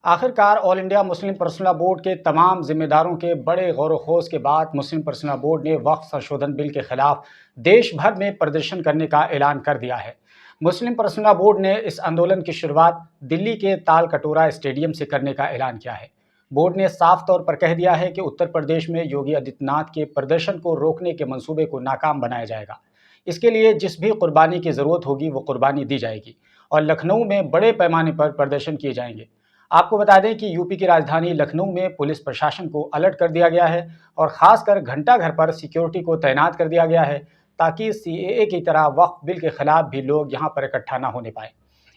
आखिरकार all India Muslim personal board के तमाम जिम्मेदारों के बड़े गौर व खोज के बाद मुस्लिम पर्सनल बोर्ड ने वक्फ संशोधन बिल के खिलाफ देश भर में प्रदर्शन करने का ऐलान कर दिया है। मुस्लिम पर्सनल बोर्ड ने इस आंदोलन की शुरुआत दिल्ली के ताल कटोरा स्टेडियम से करने का ऐलान किया है। बोर्ड ने साफ तौर पर कह दिया है कि उत्तर प्रदेश में योगी आदित्यनाथ के प्रदर्शन को रोकने के मंसूबे को नाकाम बनाया जाएगा। इसके लिए जिस भी कुर्बानी की ज़रूरत होगी वो कुर्बानी दी जाएगी और लखनऊ में बड़े पैमाने पर प्रदर्शन किए जाएंगे। आपको बता दें कि यूपी की राजधानी लखनऊ में पुलिस प्रशासन को अलर्ट कर दिया गया है और खासकर घंटा घर पर सिक्योरिटी को तैनात कर दिया गया है ताकि सीएए की तरह वक्फ बिल के खिलाफ भी लोग यहां पर इकट्ठा ना होने पाए।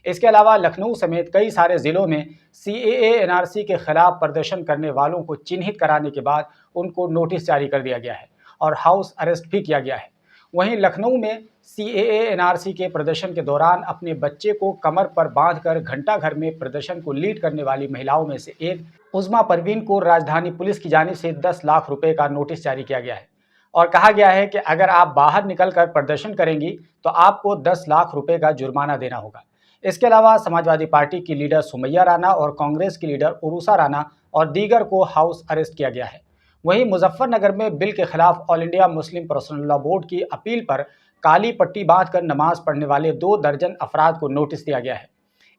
इसके अलावा लखनऊ समेत कई सारे जिलों में सीएए एनआरसी के खिलाफ प्रदर्शन करने वालों को चिन्हित कराने के बाद उनको नोटिस जारी कर दिया गया है और हाउस अरेस्ट भी किया गया है। वहीं लखनऊ में सीएए एनआरसी के प्रदर्शन के दौरान अपने बच्चे को कमर पर बांधकर घंटा घर में प्रदर्शन को लीड करने वाली महिलाओं में से एक उज़मा परवीन को राजधानी पुलिस की जानिब से 10 लाख रुपए का नोटिस जारी किया गया है और कहा गया है कि अगर आप बाहर निकलकर प्रदर्शन करेंगी तो आपको 10 लाख रुपए का जुर्माना देना होगा। इसके अलावा समाजवादी पार्टी की लीडर सुमैया राना और कांग्रेस की लीडर उरूसा राना और दीगर को हाउस अरेस्ट किया गया है। वहीं मुजफ्फरनगर में बिल के खिलाफ all India Muslim personal law board की अपील पर काली पट्टी बांधकर नमाज पढ़ने वाले 2 दर्जन अफराद को नोटिस दिया गया है।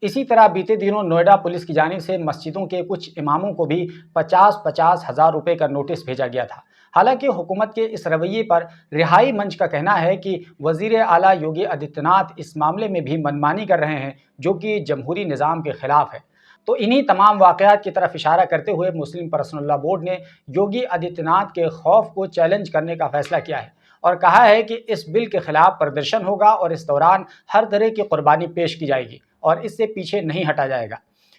इसी तरह बीते दिनों नोएडा पुलिस की जानिब से मस्जिदों के कुछ इमामों को भी 50-50 हज़ार रुपये का नोटिस भेजा गया था। हालांकि हुकूमत के इस रवैये पर रिहाई मंच का कहना है कि वजीर आला योगी आदित्यनाथ इस मामले में भी मनमानी कर रहे हैं जो कि जमहूरी निज़ाम के खिलाफ है। तो इन्हीं तमाम वाक़यात की तरफ इशारा करते हुए मुस्लिम पर्सनल लॉ बोर्ड ने योगी आदित्यनाथ के खौफ को चैलेंज करने का फैसला किया है और कहा है कि इस बिल के खिलाफ प्रदर्शन होगा और इस दौरान हर तरह की कुर्बानी पेश की जाएगी और इससे पीछे नहीं हटा जाएगा।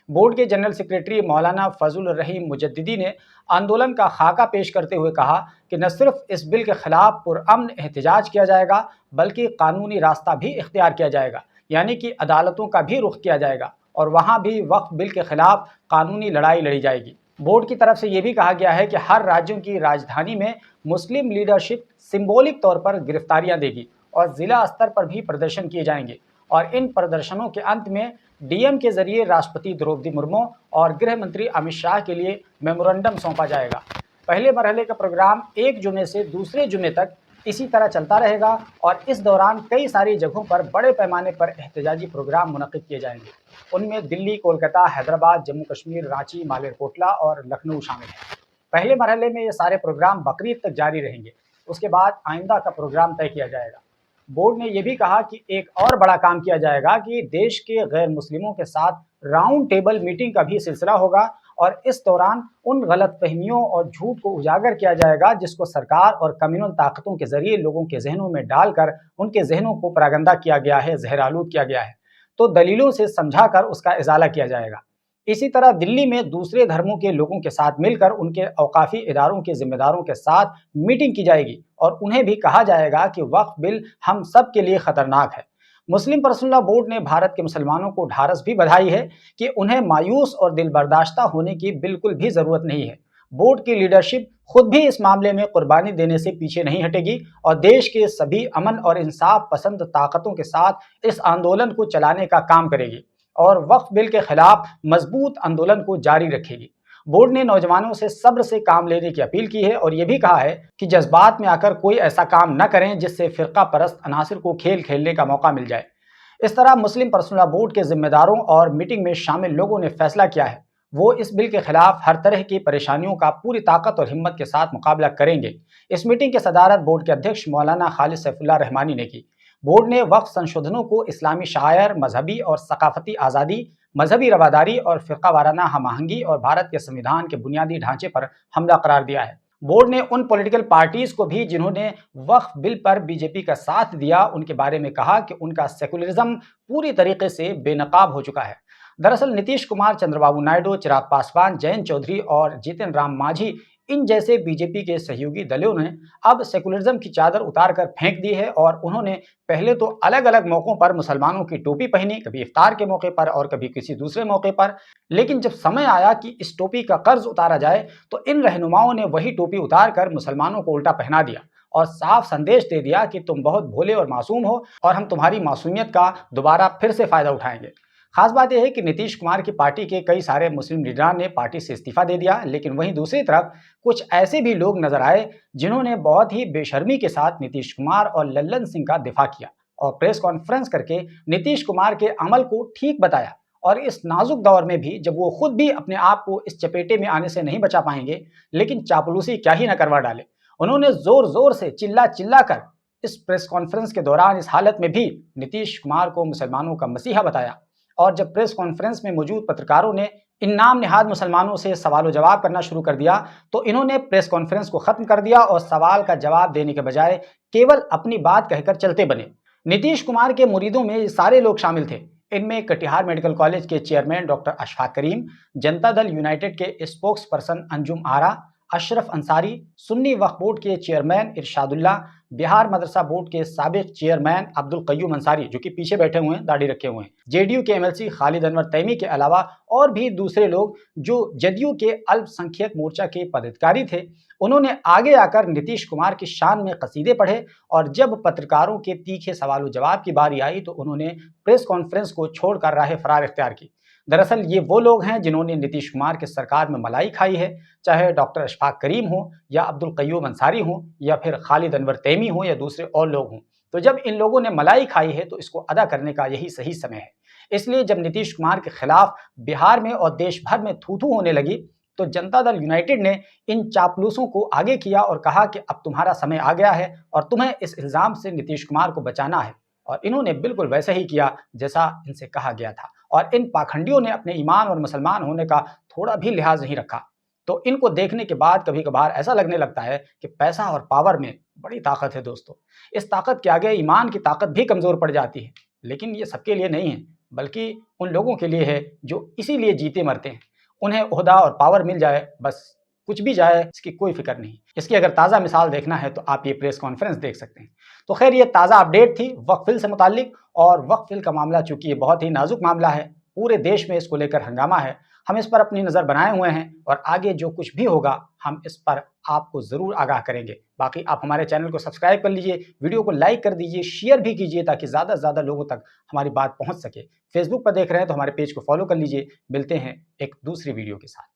बोर्ड के जनरल सेक्रेटरी मौलाना फजल रहीम मुजद्दिदी ने आंदोलन का खाका पेश करते हुए कहा कि न सिर्फ इस बिल के खिलाफ पुरअमन एहतजाज किया जाएगा बल्कि कानूनी रास्ता भी इख्तियार किया जाएगा, यानी कि अदालतों का भी रुख किया जाएगा और वहां भी वक्फ बिल के खिलाफ कानूनी लड़ाई लड़ी जाएगी। बोर्ड की तरफ से यह भी कहा गया है कि हर राज्यों की राजधानी में मुस्लिम लीडरशिप सिंबॉलिक तौर पर गिरफ्तारियां देगी और जिला स्तर पर भी प्रदर्शन किए जाएंगे और इन प्रदर्शनों के अंत में डीएम के जरिए राष्ट्रपति द्रौपदी मुर्मू और गृह मंत्री अमित शाह के लिए मेमोरेंडम सौंपा जाएगा। पहले मरहले का प्रोग्राम 1 जुमे से दूसरे जुमे तक इसी तरह चलता रहेगा और इस दौरान कई सारी जगहों पर बड़े पैमाने पर एहतजाजी प्रोग्राम मुनक्किद किए जाएंगे। उनमें दिल्ली, कोलकाता, हैदराबाद, जम्मू कश्मीर, रांची, मालेरकोटला और लखनऊ शामिल हैं। पहले मरहले में ये सारे प्रोग्राम बकरीद तक जारी रहेंगे। उसके बाद आइंदा का प्रोग्राम तय किया जाएगा। बोर्ड ने यह भी कहा कि एक और बड़ा काम किया जाएगा कि देश के गैर मुस्लिमों के साथ राउंड टेबल मीटिंग का भी सिलसिला होगा और इस दौरान उन गलतफहमियों और झूठ को उजागर किया जाएगा जिसको सरकार और कम्युनल ताकतों के जरिए लोगों के जहनों में डालकर उनके जहनों को परागंदा किया गया है, जहरालूद किया गया है, तो दलीलों से समझाकर उसका इजाला किया जाएगा। इसी तरह दिल्ली में दूसरे धर्मों के लोगों के साथ मिलकर उनके औकाफी इदारों के जिम्मेदारों के साथ मीटिंग की जाएगी और उन्हें भी कहा जाएगा कि वक्फ बिल हम सब के लिए खतरनाक है। मुस्लिम पर्सनल लॉ बोर्ड ने भारत के मुसलमानों को ढारस भी बधाई है कि उन्हें मायूस और दिलबर्दाश्ता होने की बिल्कुल भी जरूरत नहीं है। बोर्ड की लीडरशिप खुद भी इस मामले में कुर्बानी देने से पीछे नहीं हटेगी और देश के सभी अमन और इंसाफ पसंद ताकतों के साथ इस आंदोलन को चलाने का काम करेगी और वक्फ बिल के खिलाफ मजबूत आंदोलन को जारी रखेगी। बोर्ड ने नौजवानों से सब्र से काम लेने की अपील की है और यह भी कहा है कि जज्बात में आकर कोई ऐसा काम न करें जिससे फिरका परस्त अनासिर को खेल खेलने का मौका मिल जाए। इस तरह मुस्लिम पर्सनल लॉ बोर्ड के जिम्मेदारों और मीटिंग में शामिल लोगों ने फैसला किया है वो इस बिल के खिलाफ हर तरह की परेशानियों का पूरी ताकत और हिम्मत के साथ मुकाबला करेंगे। इस मीटिंग की सदारत बोर्ड के अध्यक्ष मौलाना खालिद सैफुल्लाह रहमानी ने की। बोर्ड ने वक्फ संशोधनों को इस्लामी शायर, मजहबी और सकाफती आज़ादी, मजहबी रवादारी और फ़िरका वाराना हम आहंगी और भारत के संविधान के बुनियादी ढांचे पर हमला करार दिया है। बोर्ड ने उन पॉलिटिकल पार्टीज़ को भी जिन्होंने वक्फ बिल पर बीजेपी का साथ दिया उनके बारे में कहा कि उनका सेकुलरिज्म पूरी तरीके से बेनकाब हो चुका है। दरअसल नीतीश कुमार, चंद्रबाबू नायडू, चिराग पासवान, जयंत चौधरी और जीतन राम मांझी इन जैसे बीजेपी के सहयोगी दलों ने अब सेकुलरिज्म की चादर उतारकर फेंक दी है और उन्होंने पहले तो अलग अलग मौक़ों पर मुसलमानों की टोपी पहनी, कभी इफ्तार के मौके पर और कभी किसी दूसरे मौके पर, लेकिन जब समय आया कि इस टोपी का कर्ज उतारा जाए तो इन रहनुमाओं ने वही टोपी उतार कर मुसलमानों को उल्टा पहना दिया और साफ संदेश दे दिया कि तुम बहुत भोले और मासूम हो और हम तुम्हारी मासूमियत का दोबारा फिर से फायदा उठाएंगे। खास बात यह है कि नीतीश कुमार की पार्टी के कई सारे मुस्लिम लीडरान ने पार्टी से इस्तीफा दे दिया, लेकिन वहीं दूसरी तरफ कुछ ऐसे भी लोग नजर आए जिन्होंने बहुत ही बेशर्मी के साथ नीतीश कुमार और लल्लन सिंह का दिफा किया और प्रेस कॉन्फ्रेंस करके नीतीश कुमार के अमल को ठीक बताया। और इस नाजुक दौर में भी जब वो खुद भी अपने आप को इस चपेटे में आने से नहीं बचा पाएंगे, लेकिन चापलूसी क्या ही न करवा डाले, उन्होंने जोर जोर से चिल्ला चिल्ला कर इस प्रेस कॉन्फ्रेंस के दौरान इस हालत में भी नीतीश कुमार को मुसलमानों का मसीहा बताया। और जब प्रेस कॉन्फ्रेंस में मौजूद पत्रकारों ने इन नाम निहाद मुसलमानों से सवाल जवाब करना शुरू कर दिया, तो इन्होंने प्रेस कॉन्फ्रेंस को खत्म कर दिया और सवाल का जवाब देने के बजाय केवल अपनी बात कहकर चलते बने। नीतीश कुमार के मुरीदों में ये सारे लोग शामिल थे। इनमें कटिहार मेडिकल कॉलेज के चेयरमैन डॉक्टर अशफाक करीम, जनता दल यूनाइटेड के स्पोक्स पर्सन अंजुम आरा, अशरफ अंसारी, सुन्नी वक्फ बोर्ड के चेयरमैन इरशादुल्ला, बिहार मदरसा बोर्ड के साबिक चेयरमैन अब्दुल कय्यूम अंसारी जो कि पीछे बैठे हुए हैं, दाढ़ी रखे हुए हैं, जेडीयू के एमएलसी खालिद अनवर तैमी के अलावा और भी दूसरे लोग जो जदयू के अल्पसंख्यक मोर्चा के पदाधिकारी थे, उन्होंने आगे आकर नीतीश कुमार की शान में कसीदे पढ़े। और जब पत्रकारों के तीखे सवाल जवाब की बारी आई तो उन्होंने प्रेस कॉन्फ्रेंस को छोड़कर राह फरार इख्तियार की। दरअसल ये वो लोग हैं जिन्होंने नीतीश कुमार की सरकार में मलाई खाई है, चाहे डॉक्टर अशफाक करीम हो या अब्दुल कय्यूम अंसारी हो या फिर खालिद अनवर तैमी हो या दूसरे और लोग हों। तो जब इन लोगों ने मलाई खाई है तो इसको अदा करने का यही सही समय है। इसलिए जब नीतीश कुमार के खिलाफ बिहार में और देश भर में थू-थू होने लगी तो जनता दल यूनाइटेड ने इन चापलूसों को आगे किया और कहा कि अब तुम्हारा समय आ गया है और तुम्हें इस इल्जाम से नीतीश कुमार को बचाना है। और इन्होंने बिल्कुल वैसे ही किया जैसा इनसे कहा गया था। और इन पाखंडियों ने अपने ईमान और मुसलमान होने का थोड़ा भी लिहाज नहीं रखा। तो इनको देखने के बाद कभी कभार ऐसा लगने लगता है कि पैसा और पावर में बड़ी ताकत है दोस्तों। इस ताकत के आगे ईमान की ताकत भी कमजोर पड़ जाती है। लेकिन ये सबके लिए नहीं है, बल्कि उन लोगों के लिए है जो इसीलिए जीते मरते हैं। उन्हें ओहदा और पावर मिल जाए, बस कुछ भी जाए इसकी कोई फिक्र नहीं। इसकी अगर ताज़ा मिसाल देखना है तो आप ये प्रेस कॉन्फ्रेंस देख सकते हैं। तो खैर ये ताज़ा अपडेट थी वक्फ बिल से मुताल्लिक। और वक्फ बिल का मामला चूंकि ये बहुत ही नाजुक मामला है, पूरे देश में इसको लेकर हंगामा है, हम इस पर अपनी नज़र बनाए हुए हैं और आगे जो कुछ भी होगा हम इस पर आपको ज़रूर आगाह करेंगे। बाकी आप हमारे चैनल को सब्सक्राइब कर लीजिए, वीडियो को लाइक कर दीजिए, शेयर भी कीजिए ताकि ज़्यादा से ज़्यादा लोगों तक हमारी बात पहुँच सके। फेसबुक पर देख रहे हैं तो हमारे पेज को फॉलो कर लीजिए। मिलते हैं एक दूसरी वीडियो के साथ।